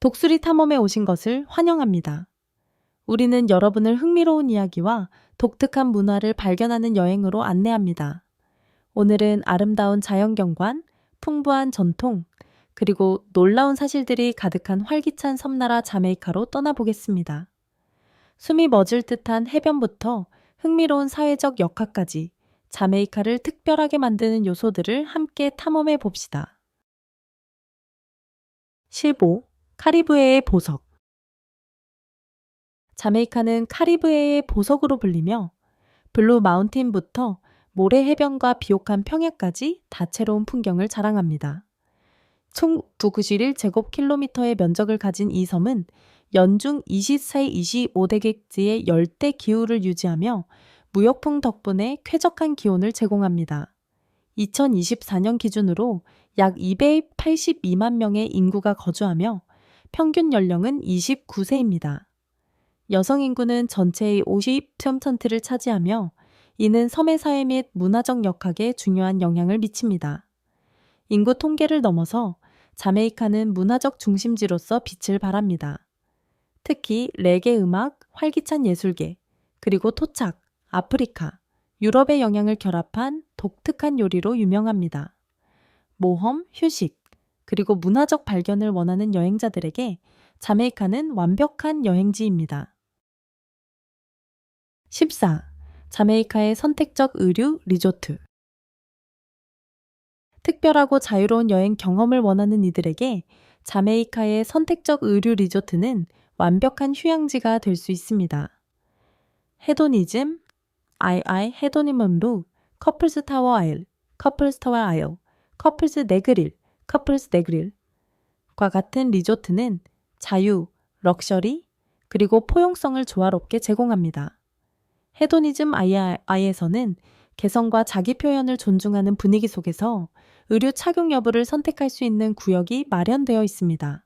독수리 탐험에 오신 것을 환영합니다. 우리는 여러분을 흥미로운 이야기와 독특한 문화를 발견하는 여행으로 안내합니다. 오늘은 아름다운 자연경관, 풍부한 전통, 그리고 놀라운 사실들이 가득한 활기찬 섬나라 자메이카로 떠나보겠습니다. 숨이 멎을 듯한 해변부터 흥미로운 사회적 역학까지 자메이카를 특별하게 만드는 요소들을 함께 탐험해 봅시다. 15. 카리브해의 보석. 자메이카는 카리브해의 보석으로 불리며 블루 마운틴부터 모래 해변과 비옥한 평야까지 다채로운 풍경을 자랑합니다. 총 991제곱킬로미터의 면적을 가진 이 섬은 연중 24-25대객지의 열대 기후를 유지하며 무역풍 덕분에 쾌적한 기온을 제공합니다. 2024년 기준으로 약 282만 명의 인구가 거주하며 평균 연령은 29세입니다. 여성 인구는 전체의 50%를 차지하며 이는 섬의 사회 및 문화적 역학에 중요한 영향을 미칩니다. 인구 통계를 넘어서 자메이카는 문화적 중심지로서 빛을 발합니다. 특히 레게 음악, 활기찬 예술계, 그리고 토착, 아프리카, 유럽의 영향을 결합한 독특한 요리로 유명합니다. 모험, 휴식, 그리고 문화적 발견을 원하는 여행자들에게 자메이카는 완벽한 여행지입니다. 14. 자메이카의 선택적 의류 리조트. 특별하고 자유로운 여행 경험을 원하는 이들에게 자메이카의 선택적 의류 리조트는 완벽한 휴양지가 될 수 있습니다. 헤도니즘, 헤도니즘루, 커플스 타워 아일, 커플스 타워 아일, 커플스 네그릴, 커플스 네그릴과 같은 리조트는 자유, 럭셔리, 그리고 포용성을 조화롭게 제공합니다. 헤도니즘 아이에서는 개성과 자기 표현을 존중하는 분위기 속에서 의류 착용 여부를 선택할 수 있는 구역이 마련되어 있습니다.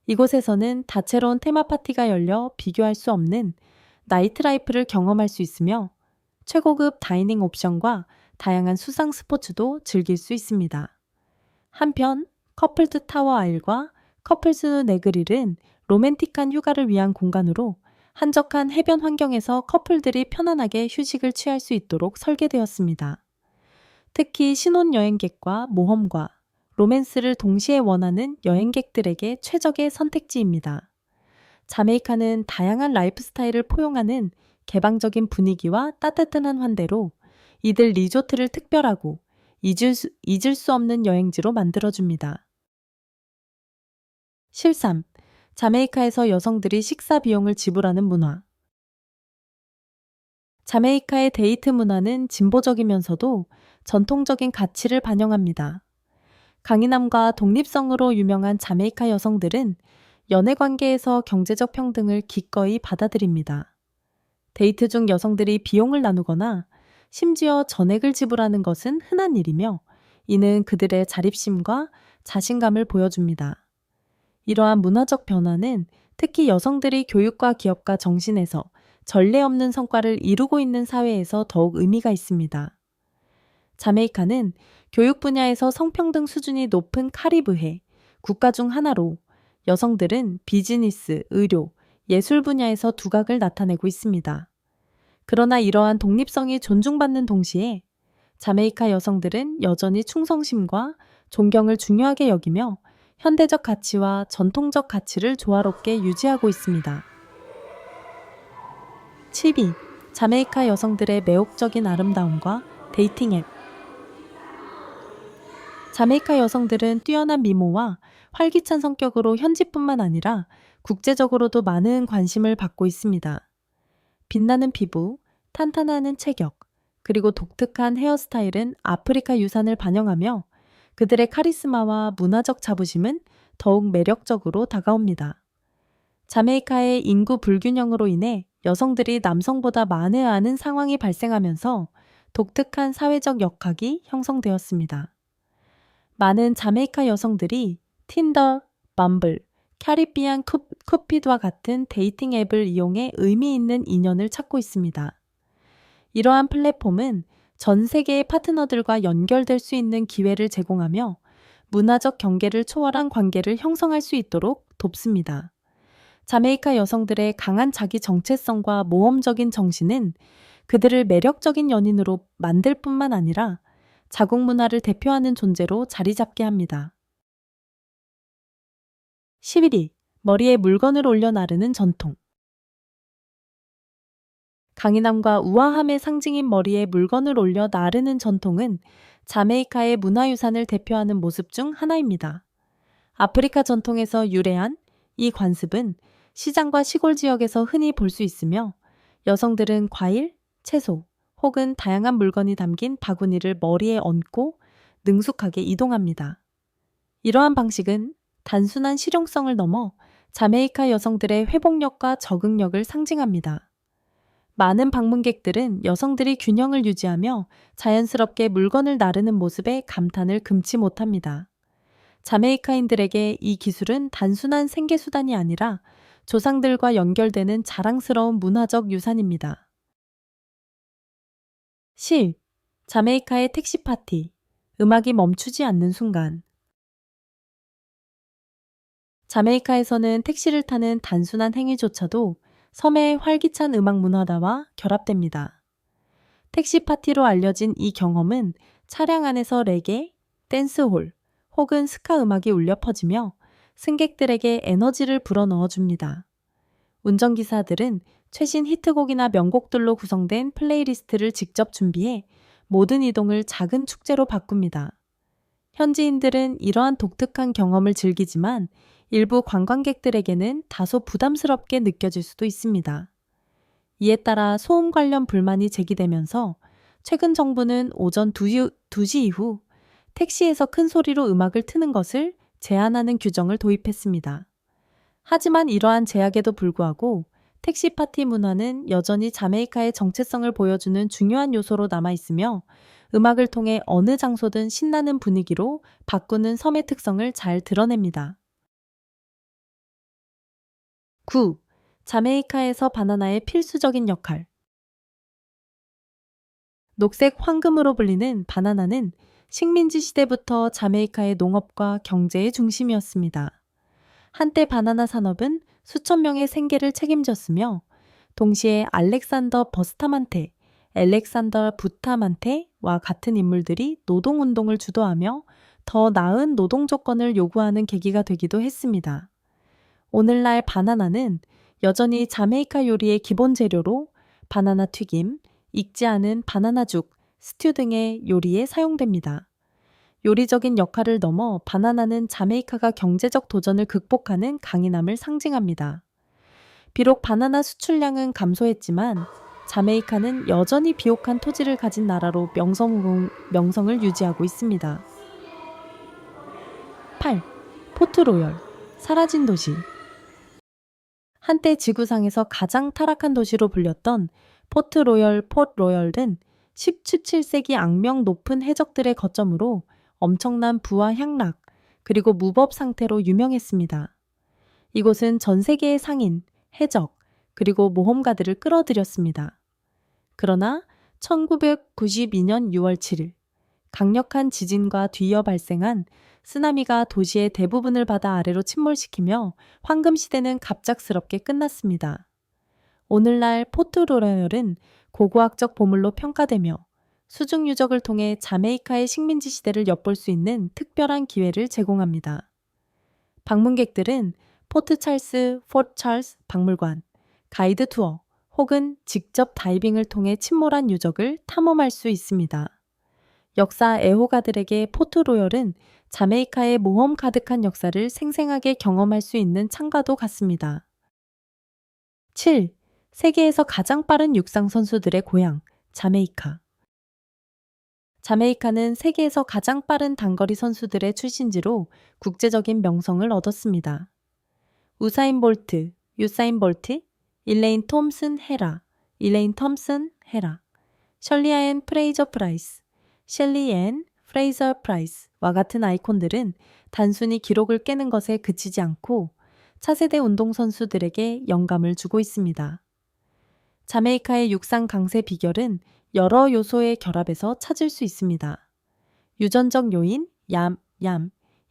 이곳에서는 다채로운 테마 파티가 열려 비교할 수 없는 나이트라이프를 경험할 수 있으며 최고급 다이닝 옵션과 다양한 수상 스포츠도 즐길 수 있습니다. 한편 커플스 타워 아일과 커플스 네그릴은 로맨틱한 휴가를 위한 공간으로 한적한 해변 환경에서 커플들이 편안하게 휴식을 취할 수 있도록 설계되었습니다. 특히 신혼여행객과 모험과 로맨스를 동시에 원하는 여행객들에게 최적의 선택지입니다. 자메이카는 다양한 라이프 스타일을 포용하는 개방적인 분위기와 따뜻한 환대로 이들 리조트를 특별하고 잊을 수 없는 여행지로 만들어줍니다. 13. 자메이카에서 여성들이 식사 비용을 지불하는 문화. 자메이카의 데이트 문화는 진보적이면서도 전통적인 가치를 반영합니다. 강인함과 독립성으로 유명한 자메이카 여성들은 연애 관계에서 경제적 평등을 기꺼이 받아들입니다. 데이트 중 여성들이 비용을 나누거나 심지어 전액을 지불하는 것은 흔한 일이며 이는 그들의 자립심과 자신감을 보여줍니다. 이러한 문화적 변화는 특히 여성들이 교육과 기업가 정신에서 전례 없는 성과를 이루고 있는 사회에서 더욱 의미가 있습니다. 자메이카는 교육 분야에서 성평등 수준이 높은 카리브해, 국가 중 하나로 여성들은 비즈니스, 의료, 예술 분야에서 두각을 나타내고 있습니다. 그러나 이러한 독립성이 존중받는 동시에 자메이카 여성들은 여전히 충성심과 존경을 중요하게 여기며 현대적 가치와 전통적 가치를 조화롭게 유지하고 있습니다. 12. 자메이카 여성들의 매혹적인 아름다움과 데이팅 앱. 자메이카 여성들은 뛰어난 미모와 활기찬 성격으로 현지뿐만 아니라 국제적으로도 많은 관심을 받고 있습니다. 빛나는 피부, 탄탄한 체격, 그리고 독특한 헤어스타일은 아프리카 유산을 반영하며 그들의 카리스마와 문화적 자부심은 더욱 매력적으로 다가옵니다. 자메이카의 인구 불균형으로 인해 여성들이 남성보다 많아하는 상황이 발생하면서 독특한 사회적 역학이 형성되었습니다. 많은 자메이카 여성들이 틴더, 밤블, 캐리비안 쿠피드와 같은 데이팅 앱을 이용해 의미 있는 인연을 찾고 있습니다. 이러한 플랫폼은 전 세계의 파트너들과 연결될 수 있는 기회를 제공하며 문화적 경계를 초월한 관계를 형성할 수 있도록 돕습니다. 자메이카 여성들의 강한 자기 정체성과 모험적인 정신은 그들을 매력적인 연인으로 만들 뿐만 아니라 자국 문화를 대표하는 존재로 자리 잡게 합니다. 11위, 머리에 물건을 올려 나르는 전통. 강인함과 우아함의 상징인 머리에 물건을 올려 나르는 전통은 자메이카의 문화유산을 대표하는 모습 중 하나입니다. 아프리카 전통에서 유래한 이 관습은 시장과 시골 지역에서 흔히 볼 수 있으며 여성들은 과일, 채소 혹은 다양한 물건이 담긴 바구니를 머리에 얹고 능숙하게 이동합니다. 이러한 방식은 단순한 실용성을 넘어 자메이카 여성들의 회복력과 적응력을 상징합니다. 많은 방문객들은 여성들이 균형을 유지하며 자연스럽게 물건을 나르는 모습에 감탄을 금치 못합니다. 자메이카인들에게 이 기술은 단순한 생계수단이 아니라 조상들과 연결되는 자랑스러운 문화적 유산입니다. 10. 자메이카의 택시 파티. 음악이 멈추지 않는 순간. 자메이카에서는 택시를 타는 단순한 행위조차도 섬의 활기찬 음악 문화다와 결합됩니다. 택시 파티로 알려진 이 경험은 차량 안에서 레게, 댄스홀 혹은 스카 음악이 울려 퍼지며 승객들에게 에너지를 불어넣어 줍니다. 운전기사들은 최신 히트곡이나 명곡들로 구성된 플레이리스트를 직접 준비해 모든 이동을 작은 축제로 바꿉니다. 현지인들은 이러한 독특한 경험을 즐기지만 일부 관광객들에게는 다소 부담스럽게 느껴질 수도 있습니다. 이에 따라 소음 관련 불만이 제기되면서 최근 정부는 오전 2시 이후 택시에서 큰 소리로 음악을 트는 것을 제한하는 규정을 도입했습니다. 하지만 이러한 제약에도 불구하고 택시 파티 문화는 여전히 자메이카의 정체성을 보여주는 중요한 요소로 남아있으며 음악을 통해 어느 장소든 신나는 분위기로 바꾸는 섬의 특성을 잘 드러냅니다. 9. 자메이카에서 바나나의 필수적인 역할. 녹색 황금으로 불리는 바나나는 식민지 시대부터 자메이카의 농업과 경제의 중심이었습니다. 한때 바나나 산업은 수천 명의 생계를 책임졌으며 동시에 알렉산더 버스타만테, 알렉산더 부타만테와 같은 인물들이 노동운동을 주도하며 더 나은 노동 조건을 요구하는 계기가 되기도 했습니다. 오늘날 바나나는 여전히 자메이카 요리의 기본 재료로 바나나 튀김, 익지 않은 바나나죽, 스튜 등의 요리에 사용됩니다. 요리적인 역할을 넘어 바나나는 자메이카가 경제적 도전을 극복하는 강인함을 상징합니다. 비록 바나나 수출량은 감소했지만 자메이카는 여전히 비옥한 토지를 가진 나라로 명성을 유지하고 있습니다. 8. 포트로열, 사라진 도시. 한때 지구상에서 가장 타락한 도시로 불렸던 포트로열은 17세기 악명 높은 해적들의 거점으로 엄청난 부와 향락, 그리고 무법 상태로 유명했습니다. 이곳은 전 세계의 상인, 해적, 그리고 모험가들을 끌어들였습니다. 그러나 1992년 6월 7일, 강력한 지진과 뒤이어 발생한 쓰나미가 도시의 대부분을 바다 아래로 침몰시키며 황금시대는 갑작스럽게 끝났습니다. 오늘날 포트로열은 고고학적 보물로 평가되며 수중 유적을 통해 자메이카의 식민지 시대를 엿볼 수 있는 특별한 기회를 제공합니다. 방문객들은 포트 찰스 박물관, 가이드 투어 혹은 직접 다이빙을 통해 침몰한 유적을 탐험할 수 있습니다. 역사 애호가들에게 포트로열은 자메이카의 모험 가득한 역사를 생생하게 경험할 수 있는 창가도 같습니다. 7. 세계에서 가장 빠른 육상 선수들의 고향, 자메이카. 자메이카는 세계에서 가장 빠른 단거리 선수들의 출신지로 국제적인 명성을 얻었습니다. 유사인 볼트, 일레인 톰슨 헤라, 셜리앤 프레이저 프라이스와 같은 아이콘들은 단순히 기록을 깨는 것에 그치지 않고 차세대 운동선수들에게 영감을 주고 있습니다. 자메이카의 육상 강세 비결은 여러 요소의 결합에서 찾을 수 있습니다. 유전적 요인,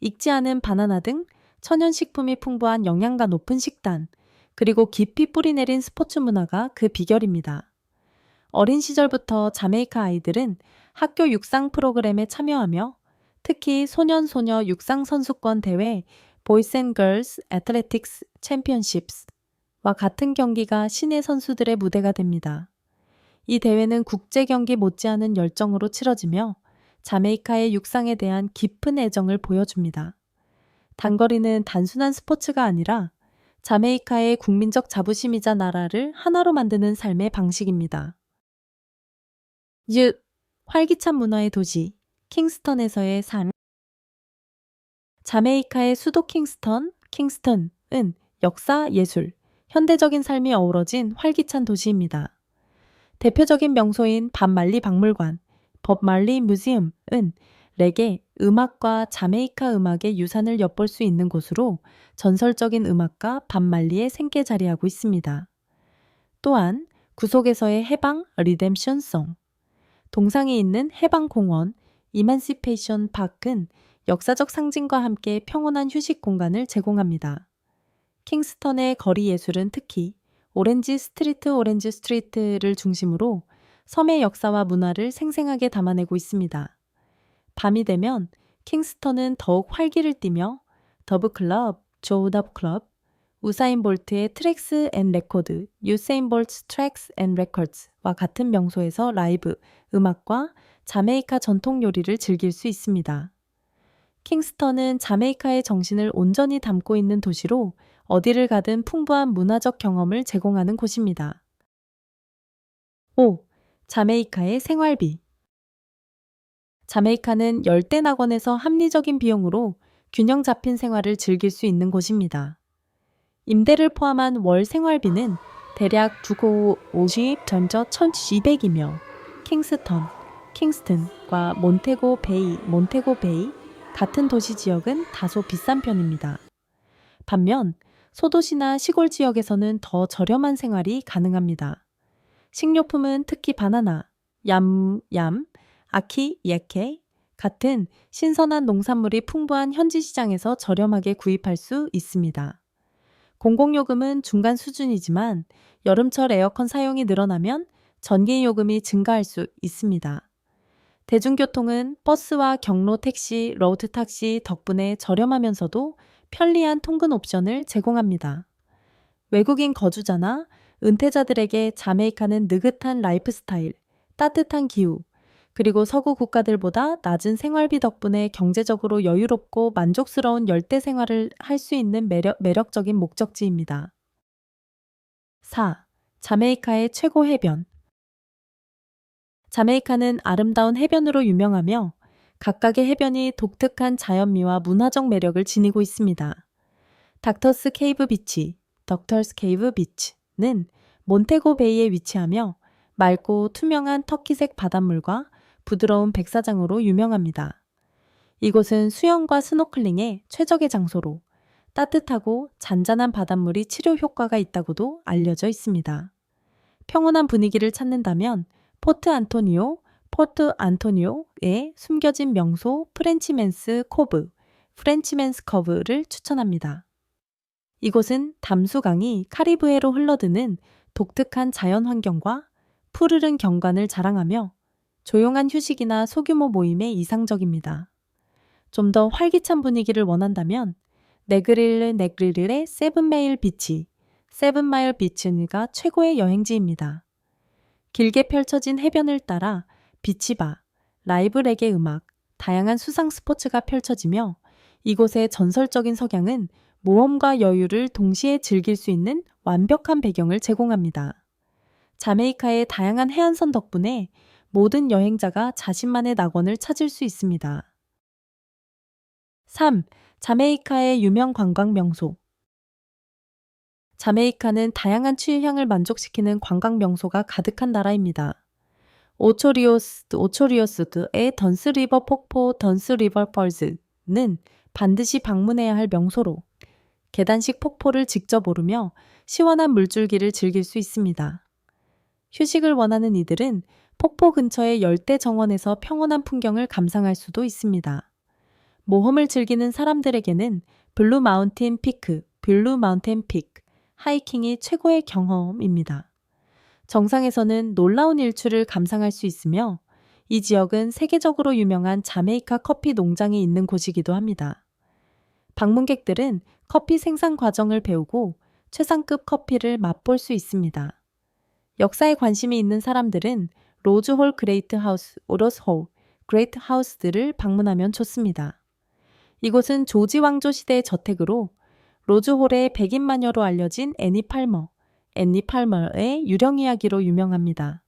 익지 않은 바나나 등 천연식품이 풍부한 영양가 높은 식단, 그리고 깊이 뿌리내린 스포츠 문화가 그 비결입니다. 어린 시절부터 자메이카 아이들은 학교 육상 프로그램에 참여하며 특히 소년 소녀 육상 선수권 대회 보이스 앤 걸스 애틀레틱스 챔피언십스와 같은 경기가 시내 선수들의 무대가 됩니다. 이 대회는 국제 경기 못지않은 열정으로 치러지며 자메이카의 육상에 대한 깊은 애정을 보여줍니다. 단거리는 단순한 스포츠가 아니라 자메이카의 국민적 자부심이자 나라를 하나로 만드는 삶의 방식입니다. 활기찬 문화의 도시 킹스턴에서의 삶. 자메이카의 수도 킹스턴은 역사, 예술, 현대적인 삶이 어우러진 활기찬 도시입니다. 대표적인 명소인 밥 말리 박물관, 법 말리 뮤지엄은 레게, 음악과 자메이카 음악의 유산을 엿볼 수 있는 곳으로 전설적인 음악가 밥 말리의 생계 자리하고 있습니다. 또한 구속에서의 해방 리뎀션송, 동상에 있는 해방공원 이만시페이션 파크는 역사적 상징과 함께 평온한 휴식 공간을 제공합니다. 킹스턴의 거리 예술은 특히 오렌지 스트리트를 중심으로 섬의 역사와 문화를 생생하게 담아내고 있습니다. 밤이 되면 킹스턴은 더욱 활기를 띠며 더브클럽, 조우답클럽, 우사인 볼트의 트랙스 앤 레코드, 유세인 볼트 트랙스 앤 레코드와 같은 명소에서 라이브, 음악과 자메이카 전통 요리를 즐길 수 있습니다. 킹스턴은 자메이카의 정신을 온전히 담고 있는 도시로 어디를 가든 풍부한 문화적 경험을 제공하는 곳입니다. 5. 자메이카의 생활비. 자메이카는 열대 낙원에서 합리적인 비용으로 균형 잡힌 생활을 즐길 수 있는 곳입니다. 임대를 포함한 월 생활비는 대략 두고 50전저 1,200이며 킹스턴과 몬테고 베이 같은 도시 지역은 다소 비싼 편입니다. 반면 소도시나 시골 지역에서는 더 저렴한 생활이 가능합니다. 식료품은 특히 바나나, 얌, 아키, 야케 같은 신선한 농산물이 풍부한 현지 시장에서 저렴하게 구입할 수 있습니다. 공공요금은 중간 수준이지만 여름철 에어컨 사용이 늘어나면 전기요금이 증가할 수 있습니다. 대중교통은 버스와 경로 택시, 로드 택시 덕분에 저렴하면서도 편리한 통근 옵션을 제공합니다. 외국인 거주자나 은퇴자들에게 자메이카는 느긋한 라이프 스타일, 따뜻한 기후, 그리고 서구 국가들보다 낮은 생활비 덕분에 경제적으로 여유롭고 만족스러운 열대 생활을 할 수 있는 매력적인 목적지입니다. 4. 자메이카의 최고 해변. 자메이카는 아름다운 해변으로 유명하며 각각의 해변이 독특한 자연미와 문화적 매력을 지니고 있습니다. 덕터스 케이브 비치는 몬테고 베이에 위치하며 맑고 투명한 터키색 바닷물과 부드러운 백사장으로 유명합니다. 이곳은 수영과 스노클링에 최적의 장소로 따뜻하고 잔잔한 바닷물이 치료 효과가 있다고도 알려져 있습니다. 평온한 분위기를 찾는다면 포트 안토니오의 숨겨진 명소 프렌치맨스 커브를 추천합니다. 이곳은 담수강이 카리브해로 흘러드는 독특한 자연 환경과 푸르른 경관을 자랑하며 조용한 휴식이나 소규모 모임에 이상적입니다. 좀 더 활기찬 분위기를 원한다면 네그릴의 세븐마일 비치가 최고의 여행지입니다. 길게 펼쳐진 해변을 따라 비치바, 라이브 레게 음악, 다양한 수상 스포츠가 펼쳐지며 이곳의 전설적인 석양은 모험과 여유를 동시에 즐길 수 있는 완벽한 배경을 제공합니다. 자메이카의 다양한 해안선 덕분에 모든 여행자가 자신만의 낙원을 찾을 수 있습니다. 3. 자메이카의 유명 관광 명소. 자메이카는 다양한 취향을 만족시키는 관광 명소가 가득한 나라입니다. 오초리오스의 던스리버 폭포 던스리버 펄즈는 반드시 방문해야 할 명소로 계단식 폭포를 직접 오르며 시원한 물줄기를 즐길 수 있습니다. 휴식을 원하는 이들은 폭포 근처의 열대 정원에서 평온한 풍경을 감상할 수도 있습니다. 모험을 즐기는 사람들에게는 블루 마운틴 피크, 하이킹이 최고의 경험입니다. 정상에서는 놀라운 일출을 감상할 수 있으며 이 지역은 세계적으로 유명한 자메이카 커피 농장이 있는 곳이기도 합니다. 방문객들은 커피 생산 과정을 배우고 최상급 커피를 맛볼 수 있습니다. 역사에 관심이 있는 사람들은 로즈홀 그레이트 하우스, 오로스홀 그레이트 하우스들을 방문하면 좋습니다. 이곳은 조지 왕조 시대의 저택으로 로즈홀의 백인마녀로 알려진 애니 팔머의 유령 이야기로 유명합니다.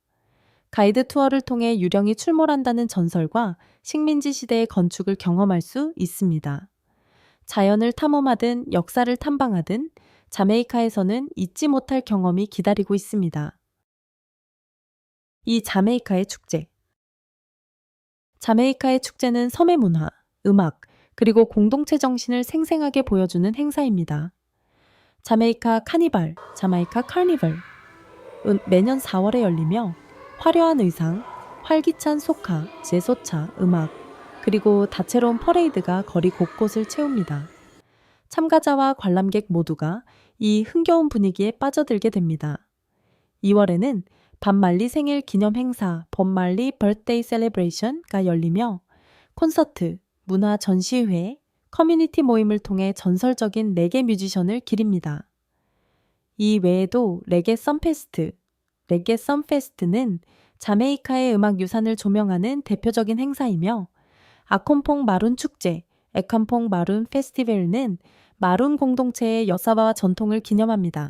가이드 투어를 통해 유령이 출몰한다는 전설과 식민지 시대의 건축을 경험할 수 있습니다. 자연을 탐험하든 역사를 탐방하든 자메이카에서는 잊지 못할 경험이 기다리고 있습니다. 이 자메이카의 축제. 자메이카의 축제는 섬의 문화, 음악, 그리고 공동체 정신을 생생하게 보여주는 행사입니다. 자메이카 카니발은 매년 4월에 열리며 화려한 의상, 활기찬 소카, 제소차, 음악, 그리고 다채로운 퍼레이드가 거리 곳곳을 채웁니다. 참가자와 관람객 모두가 이 흥겨운 분위기에 빠져들게 됩니다. 2월에는 밥말리 생일 기념 행사 법말리 버스데이 셀레브레이션가 열리며 콘서트, 문화 전시회, 커뮤니티 모임을 통해 전설적인 레게 뮤지션을 기립니다. 이 외에도 레게 썬페스트는 자메이카의 음악 유산을 조명하는 대표적인 행사이며 아콤퐁 마룬 축제, 에캄퐁 마룬 페스티벌은 마룬 공동체의 역사와 전통을 기념합니다.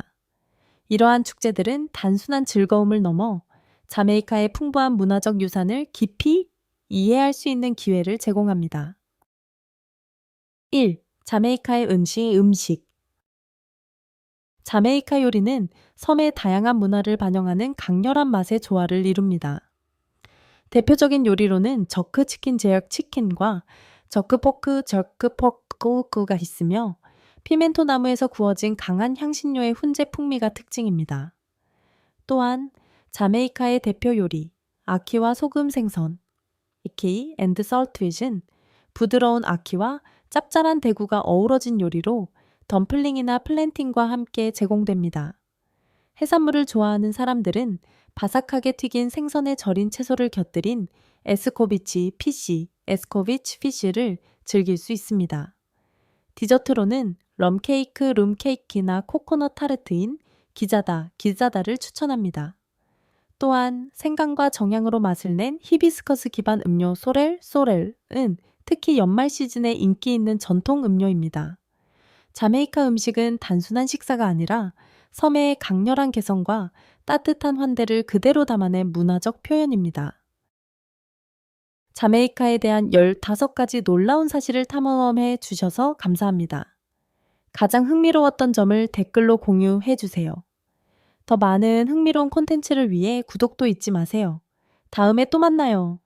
이러한 축제들은 단순한 즐거움을 넘어 자메이카의 풍부한 문화적 유산을 깊이 이해할 수 있는 기회를 제공합니다. 1. 자메이카의 음식. 자메이카 요리는 섬의 다양한 문화를 반영하는 강렬한 맛의 조화를 이룹니다. 대표적인 요리로는 저크 치킨 제역 치킨과 저크 포크 포크가 있으며 피멘토 나무에서 구워진 강한 향신료의 훈제 풍미가 특징입니다. 또한 자메이카의 대표 요리 아키와 소금 생선 이키 앤드 썰트윗은 부드러운 아키와 짭짤한 대구가 어우러진 요리로 덤플링이나 플랜팅과 함께 제공됩니다. 해산물을 좋아하는 사람들은 바삭하게 튀긴 생선에 절인 채소를 곁들인 에스코비치 피쉬를 즐길 수 있습니다. 디저트로는 룸케이크나 코코넛 타르트인 기자다를 추천합니다. 또한 생강과 정향으로 맛을 낸 히비스커스 기반 음료 소렐은 특히 연말 시즌에 인기 있는 전통 음료입니다. 자메이카 음식은 단순한 식사가 아니라 섬의 강렬한 개성과 따뜻한 환대를 그대로 담아낸 문화적 표현입니다. 자메이카에 대한 15가지 놀라운 사실을 탐험해 주셔서 감사합니다. 가장 흥미로웠던 점을 댓글로 공유해 주세요. 더 많은 흥미로운 콘텐츠를 위해 구독도 잊지 마세요. 다음에 또 만나요.